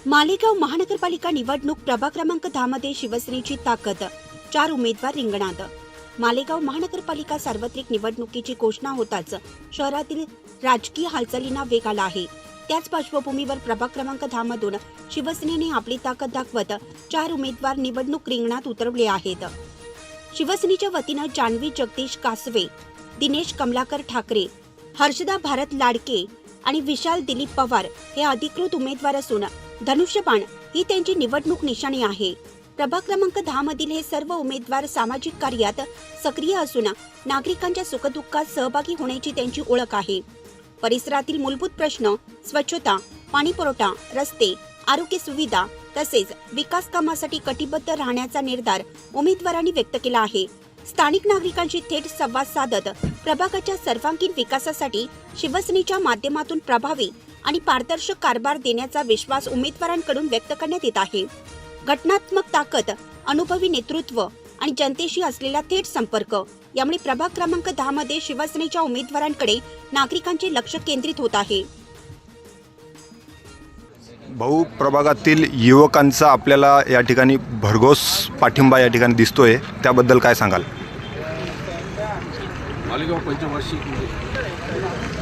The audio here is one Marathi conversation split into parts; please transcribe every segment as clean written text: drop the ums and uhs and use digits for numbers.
मालेगाव महानगरपालिका निवडणूक प्रभाग क्रमांक 10 मध्ये शिवसेनेची ताकद, 4 उमेदवार रिंगणात। मालेगाव महानगरपालिका सार्वत्रिक निवडणुकीची घोषणा होताच शहरातील राजकीय हालचालींना वेग आला आहे। त्याच पार्श्वभूमीवर प्रभाग क्रमांक 10 मधून शिवसेनेने आपली ताकद दाखवत 4 उमेदवार निवडणूक रिंगणात उतरवले आहेत। शिवसेनेच्या वतीनं जान्हवी जगदीश कासवे, दिनेश कमलाकर ठाकरे, हर्षदा भारत लाडके आणि विशाल दिलीप पवार हे अधिकृत उमेदवार असून धनुष्यबाण ही त्यांची निवडणूक निशाणी आहे। प्रभाग क्रमांक 10 मधील हे सर्व उमेदवार सामाजिक कार्यात सक्रिय असून नागरिकांच्या सुखदुःखात सहभागी होण्याची त्यांची ओळख आहे। परिसरातील मूलभूत प्रश्न, स्वच्छता, पाणीपुरवठा, रस्ते, आरोग्य सुविधा तसेच विकास कामासाठी कटिबद्ध राहण्याचा निर्धार उमेदवारांनी व्यक्त केला आहे। स्थानिक नागरिकांशी थेट संवाद साधत प्रभागाच्या सर्वांगीण विकासासाठी शिवसेनेच्या माध्यमातून प्रभावी आणि पारदर्शक कारभार देण्याचा विश्वास उमेदवारांकडून व्यक्त करण्यात येत आहे। घटनात्मक ताकद, अनुभवी नेतृत्व आणि जनतेशी असलेला थेट संपर्क यामुळे प्रभाग क्रमांक 10 मध्ये शिवसेनेच्या उमेदवारांकडे नागरिकांचे लक्ष केंद्रित होत आहे। भाऊ, प्रभागातील युवकांचा आपल्याला या ठिकाणी भरघोस पाठिंबा या ठिकाणी दिसतोय, त्याबद्दल काय सांगाल? मालेगाव पंचवार्षिक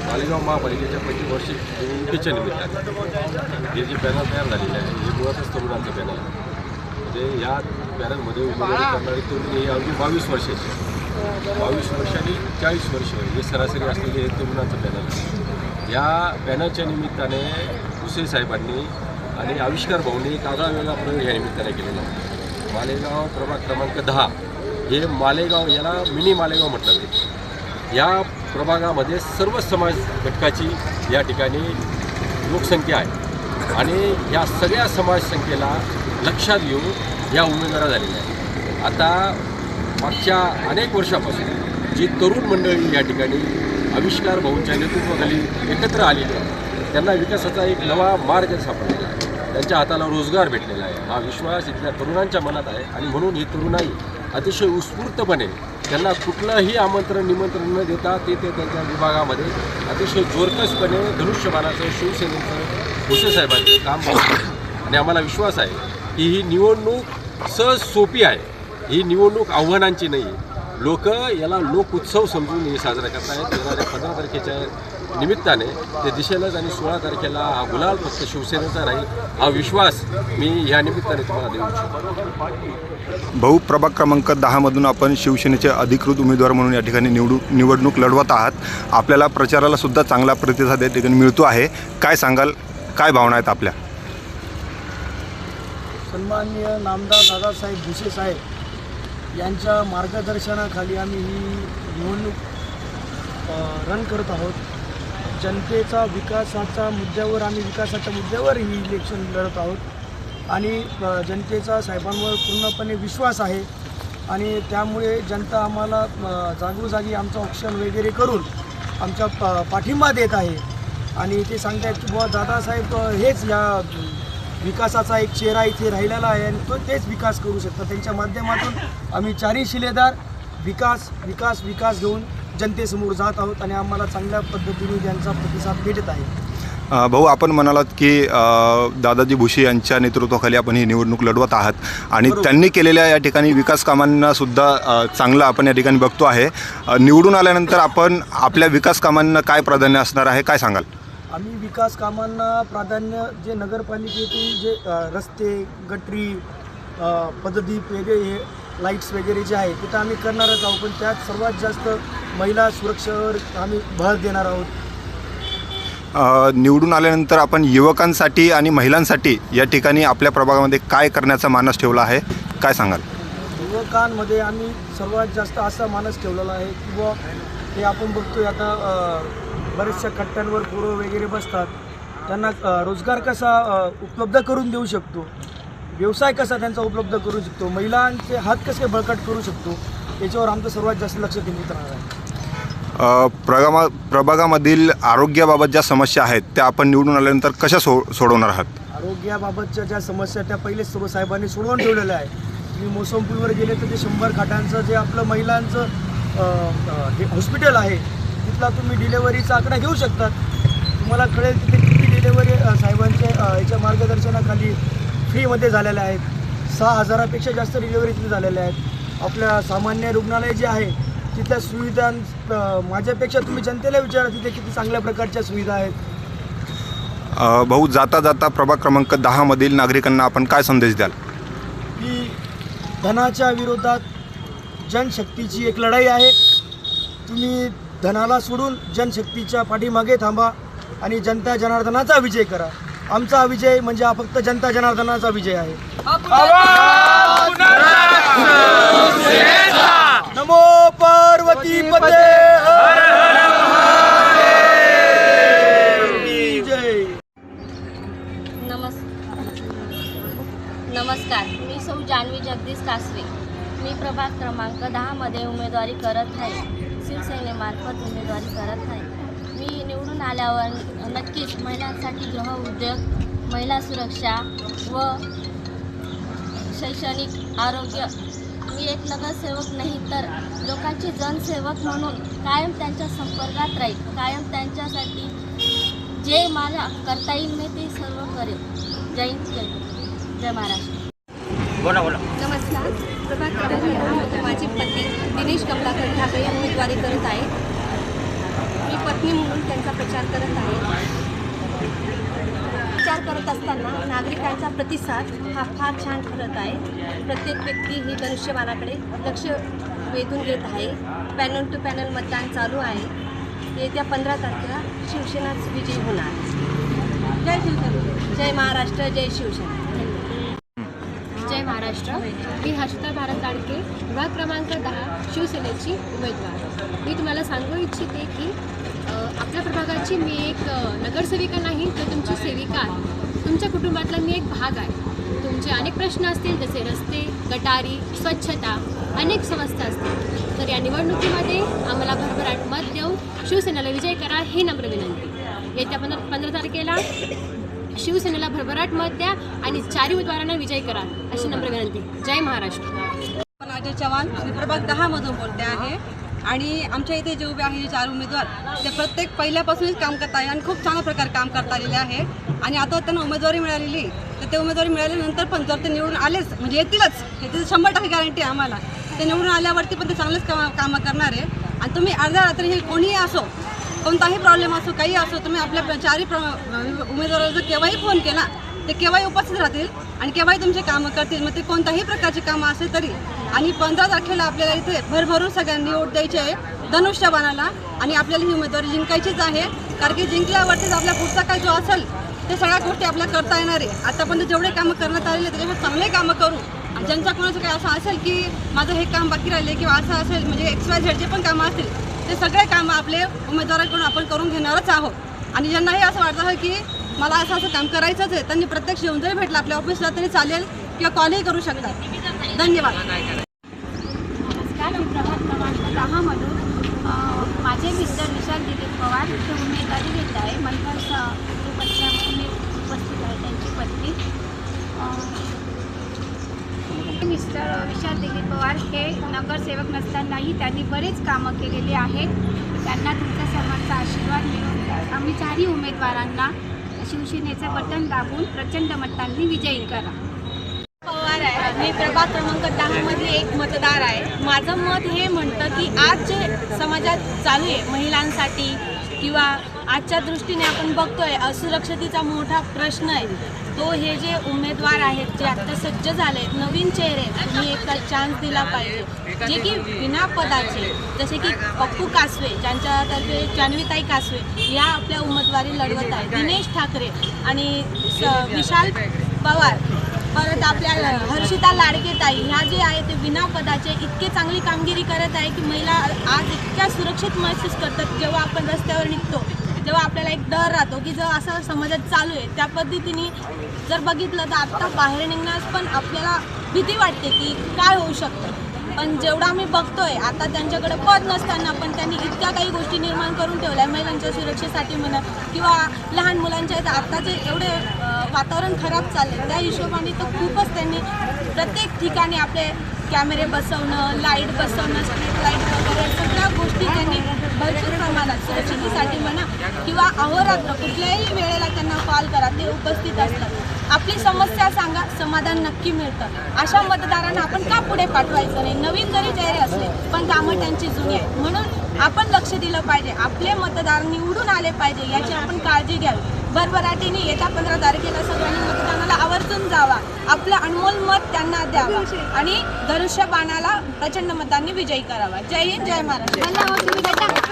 मालेगाव महापालिकेच्या पंचवार्षिक निवडणुकीच्या निमित्ताने हे जे पॅनल तयार झालेले आहे हे मुळातच तरुणांचं पॅनल आहे। म्हणजे या पॅनलमध्ये उमेदवारी करणारी तरुण ही अगदी 22 वर्षाची, 22 वर्षांनी 40 वर्ष हे सरासरी असलेले हे तरुणांचं पॅनल आहे। या पॅनलच्या निमित्ताने भुसे साहेबांनी आणि आविष्कार भाऊंनी एक आगळा वेगळा प्रयोग या निमित्ताने केलेला आहे। मालेगाव प्रभाग क्रमांक 10 हे मालेगाव, याला मिनी मालेगाव म्हटलं जाते। या प्रभागामध्ये सर्व समाज घटकाची या ठिकाणी लोकसंख्या आहे आणि या सगळ्या समाज संख्येला लक्षात घेऊन या उमेदवारी झालेल्या आहेत। आता मागच्या अनेक वर्षापासून जी तरुण मंडळी या ठिकाणी आविष्कार भाऊंच्या नेतृत्वाखाली एकत्र आलेली आहे, त्यांना विकासाचा एक नवा मार्ग सापडलेला आहे, त्यांच्या हाताला रोजगार भेटलेला आहे, हा विश्वास इथल्या तरुणांच्या मनात आहे। आणि म्हणून ही तरुणाई अतिशय उत्स्फूर्तपणे त्यांना कुठलंही आमंत्रण निमंत्रण न देता ते त्यांच्या विभागामध्ये अतिशय जोरकसपणे धनुष्यबाणाचं, शिवसेनेचं, भुसे साहेबांचं काम पाहतो। आणि आम्हाला विश्वास आहे की ही निवडणूक सहज सोपी आहे, ही निवडणूक आव्हानांची नाही आहे। लोक याला लोक उत्सव समजून हे साजरा करत आहेत। येणाऱ्या 15 तारखेच्या निमित्ताने ते दिसेलच आणि 16 तारखेला हा गुलाल फक्त शिवसेनेचा राहील, हा विश्वास मी या निमित्ताने तुम्हाला देऊ इच्छितो। भाऊ, प्रभाग क्रमांक 10 मधून आपण शिवसेनेचे अधिकृत उमेदवार म्हणून या ठिकाणी निवडणूक लढवत आहात। आपल्याला प्रचाराला सुद्धा चांगला प्रतिसाद या ठिकाणी मिळतो आहे, काय सांगाल? काय भावना आहेत आपल्या? सन्माननीय नामदार दादासाहेब भुसे साहेब यांच्या मार्गदर्शनाखाली आम्ही ही निवडणूक रन करत आहोत। जनतेचा विकासाच्या मुद्द्यावर ही इलेक्शन लढत आहोत आणि जनतेचा साहेबांवर पूर्णपणे विश्वास आहे आणि त्यामुळे जनता आम्हाला जागोजागी आमचं ऑप्शन वगैरे करून आमचा पाठिंबा देत आहे आणि ते सांगतात की बुवा दादासाहेब हेच या विकासाचा एक चेहरा इथे राहिलेला आहे आणि तो तेच विकास करू शकतात। त्यांच्या माध्यमातून आम्ही 4 शिलेदार विकास विकास विकास घेऊन जनतेसमोर जात आहोत आणि आम्हाला चांगल्या पद्धतीने त्यांचा प्रतिसाद भेटत आहे। भाऊ, आपण म्हणालात की दादाजी भुसे यांच्या नेतृत्वाखाली आपण ही निवडणूक लढवत आहात आणि त्यांनी केलेल्या या ठिकाणी विकास कामांना सुद्धा चांगलं आपण या ठिकाणी बघतो आहे। निवडून आल्यानंतर आपण आपल्या विकास कामांना काय प्राधान्य असणार आहे, काय सांगाल? आम्ही विकास कामांना प्राधान्य, जे नगरपालिकेतून जे रस्ते, गटरी, पददीप वगैरे, लाईट्स वगैरे जे आहे तिथं आम्ही करणारच आहोत, पण त्यात सर्वात जास्त महिला सुरक्षेवर आम्ही भर देणार आहोत। निवडून आल्यानंतर आपण युवकांसाठी आणि महिलांसाठी या ठिकाणी आपल्या प्रभागामध्ये काय करण्याचा मानस ठेवला आहे, काय सांगाल? युवकांमध्ये आम्ही सर्वात जास्त असा मानस ठेवलेला आहे की बुवा हे आपण बघतोय आता बऱ्याचशा कट्ट्यांवर पोरं वगैरे बसतात, त्यांना रोजगार कसा उपलब्ध करून देऊ शकतो, व्यवसाय कसा त्यांचा उपलब्ध करू शकतो, महिलांचे हात कसे बळकट करू शकतो, याच्यावर आमचं सर्वात जास्त लक्ष केंद्रित राहणार आहे। प्रभागामधील आरोग्याबाबत ज्या समस्या आहेत त्या आपण निवडून आल्यानंतर कशा सोडवणार आहात? आरोग्याबाबतच्या ज्या समस्या त्या पहिलेच सर्व साहेबांनी सोडवून ठेवलेल्या आहे। तुम्ही मोसंपूरवर गेले तर ते 100 खाटांचं जे आपलं महिलांचं हॉस्पिटल आहे तिथला तुम्ही डिलेवरीचा आकडा घेऊ शकतात, तुम्हाला कळेल तिथे किती डिलेवरी साहेबांच्या याच्या मार्गदर्शनाखाली फ्रीमध्ये झालेल्या आहेत. 6,000पेक्षा जास्त डिलेवरी तिथे झालेल्या आहेत. आपल्या सामान्य रुग्णालय जे आहे तिथल्या सुविधा माझ्यापेक्षा तुम्ही जनतेला विचारा तिथे किती चांगल्या प्रकारच्या सुविधा आहेत. भाऊ, जाता जाता प्रभाग क्रमांक 10 मधील नागरिकांना आपण काय संदेश द्याल? की धनाच्या विरोधात जनशक्तीची एक लढाई आहे. तुम्ही धनाला सोडून जनशक्तीच्या पाठीमागे थांबा आणि जनता जनार्दनाचा विजय करा. आमचा विजय म्हणजे हा फक्त जनता जनार्दनाचा विजय आहे. नमो पार्वती पते हर हर महादेव जय. नमस्कार, मी सौ जान्हवी जगदीश कासवे. मी प्रभाग क्रमांक 10 मध्ये उमेदवारी करत आहे. शिवसेनेमार्फत उमेदवारी करत आहे. मी निवडून आल्यावर नक्कीच महिलांसाठी गृहउद्योग, महिला सुरक्षा व शैक्षणिक आरोग्य, मी एक नगरसेवक नाही तर लोकांचे जनसेवक म्हणून कायम त्यांच्या संपर्कात राहील. कायम त्यांच्यासाठी जे मला करता येईल मी ते सर्व करेल. जय हिंद, जय महाराष्ट्र. नमस्कार. प्रभाग क्रमांक 10 मध्ये माझे पती दिनेश कमलाकर ठाकरे उमेदवारी करत आहेत. मी पत्नी म्हणून त्यांचा प्रचार करत आहे. प्रचार करत असताना नागरिकांचा प्रतिसाद हा फार छान ठरत आहे. प्रत्येक व्यक्ती ही धनुष्यबाणाकडे लक्ष वेधून घेत आहे. पॅनल टू पॅनल मतदान चालू आहे. येत्या 15 तारखेला शिवसेनाच विजयी होणार. जय शिवसेना, जय महाराष्ट्र, जय शिवसेना. जय महाराष्ट्र. मी हर्षिता भारत लाडके, विभाग क्रमांक 10 शिवसेनेची उमेदवार. मी तुम्हाला सांगू इच्छिते की आपल्या प्रभागाची मी एक नगरसेविका नाही तर तुमची सेविका आहे. तुमच्या कुटुंबातला मी एक भाग आहे. तुमचे अनेक प्रश्न असतील जसे रस्ते, गटारी, स्वच्छता, अनेक समस्या असतील. तर या निवडणुकीमध्ये आम्हाला भरभराट मत देऊन शिवसेनेला विजय करा ही नम्र विनंती. येत्या 15 तारखेला शिवसेनेला भरभराट मत द्या आणि 4 उमेदवारांना विजय करा अशी नम्र विनंती. जय महाराष्ट्र. अजय चव्हाण, मी प्रभाग 10 मधून बोलते आहे. आणि आमच्या इथे जे उभे आहे 4 उमेदवार ते प्रत्येक पहिल्यापासूनच काम करत आहे आणि खूप चांगल्या प्रकारे काम करता आलेले आहे. आणि आता त्यांना उमेदवारी मिळालेली तर ते उमेदवारी मिळाल्यानंतर पण जर ते निवडून आलेच म्हणजे येतीलच, ह्याची 100% गॅरंटी आहे आम्हाला. ते निवडून आल्यावरती पण ते चांगलेच कामं करणार आहे. आणि तुम्ही अर्ध्या रात्री हे कोणीही असो, कोणताही प्रॉब्लेम असो, काही असो, तुम्ही आपल्या 4 उमेदवाराला जर केव्हाही फोन केला ते केव्हाही उपस्थित राहतील आणि केव्हाही तुमचे कामं करतील. मग ते कोणत्याही प्रकारची कामं असेल तरी. आणि 15 तारखेला आपल्याला इथे भरभरून सगळ्यांनी वोट द्यायचे आहे धनुष्यबाणाला. आणि आपल्याला ही उमेदवारी जिंकायचीच आहे. कारण की जिंकल्यावरतीच आपल्या पुढचा काय जो असेल ते सगळ्या गोष्टी आपल्याला करता येणार आहे. आतापर्यंत जेवढे कामं करण्यात आलेले त्याच्यावर चांगले कामं करू. आणि ज्यांच्या कोणाचं काय असं असेल की माझं हे काम बाकी राहिले किंवा असं असेल म्हणजे XYZ जे पण कामं असतील ते सगळे कामं आपले उमेदवाराकडून आपण करून घेणारच आहोत. आणि ज्यांनाही असं वाटतं आहे की मला असं काम करायचंच आहे त्यांनी प्रत्यक्ष येऊन जरी भेटलं आपल्या ऑफिसला तरी चालेल किंवा कॉलही करू शकतात. धन्यवाद. नमस्कार. मी प्रभाग क्रमांक 10 मधून माझे मिस्टर विशाल दिलीप पवार हे उमेदवारी घेत आहे. महिला मी उपस्थित आहे त्यांची पत्नी. मिस्टर विशाल दिलीप पवार हे नगरसेवक नसतानाही त्यांनी बरेच कामं केलेली आहेत. त्यांना तुमच्या सर्वांचा आशीर्वाद मिळून आम्ही 4 उमेदवारांना शिवसेनेचं बटन दाबून प्रचंड मतांनी विजयी करा. पवार आहे. मी प्रभाग क्रमांक 10 मध्ये एक मतदार आहे. माझं मत हे म्हणतं की आज जे समाजात चालू आहे महिलांसाठी किंवा आजच्या दृष्टीने आपण बघतोय असुरक्षतेचा मोठा प्रश्न आहे तो हे जे उमेदवार आहेत जे आत्ता सज्ज झाले नवीन चेहरे तुम्ही एकदा चान्स दिला पाहिजे जे की विना पदाचे जसे की पप्पू कासवे ज्यांच्यातर्फे जान्हवीताई कासवे या आपल्या उमेदवारी लढवत आहेत. दिनेश ठाकरे आणि विशाल पवार परत आपल्या हर्षिता लाडकेताई ह्या जे आहे ते विना पदाचे इतके चांगली कामगिरी करत आहे की महिला आज इतक्या सुरक्षित महसूस करतात. जेव्हा आपण रस्त्यावर निघतो जेव्हा आपल्याला एक डर राहतो की जर असं समाजात चालू आहे त्या पद्धतीने जर बघितलं तर आत्ता बाहेर निघण्यास पण आपल्याला भीती वाटते की काय होऊ शकतं. पण जेवढं आम्ही बघतोय आता त्यांच्याकडे पद नसताना पण त्यांनी इतक्या काही गोष्टी निर्माण करून ठेवल्या महिलांच्या सुरक्षेसाठी म्हणा किंवा लहान मुलांच्या आत्ताचे एवढे वातावरण खराब चाललं त्या हिशोबाने तर खूपच त्यांनी प्रत्येक ठिकाणी आपले कॅमेरे बसवणं, लाईट बसवणं, स्ट्रीट लाईट वगैरे सगळ्या गोष्टी त्यांनी भरपूर प्रमाणात सुरक्षितेसाठी म्हणा किंवा अहोरात्र कुठल्याही वेळेला त्यांना कॉल करा, ते उपस्थित असतात. आपली समस्या सांगा, समाधान नक्की मिळतं. अशा मतदारांना आपण का पुढे पाठवायचं नाही? नवीन जरी चेहरे असले पण कामं त्यांची जुनी आहेत, म्हणून आपण लक्ष दिलं पाहिजे. आपले मतदार निवडून आले पाहिजे याची आपण काळजी घ्यावी. भरभराटीने येत्या 15 तारखेला सगळ्यांनी मतदानाला आवर्जून जावा, आपलं अनमोल मत त्यांना द्यावा आणि धनुष्यबाणाला प्रचंड मतांनी विजयी करावा. जय हिंद, जय महाराष्ट्र.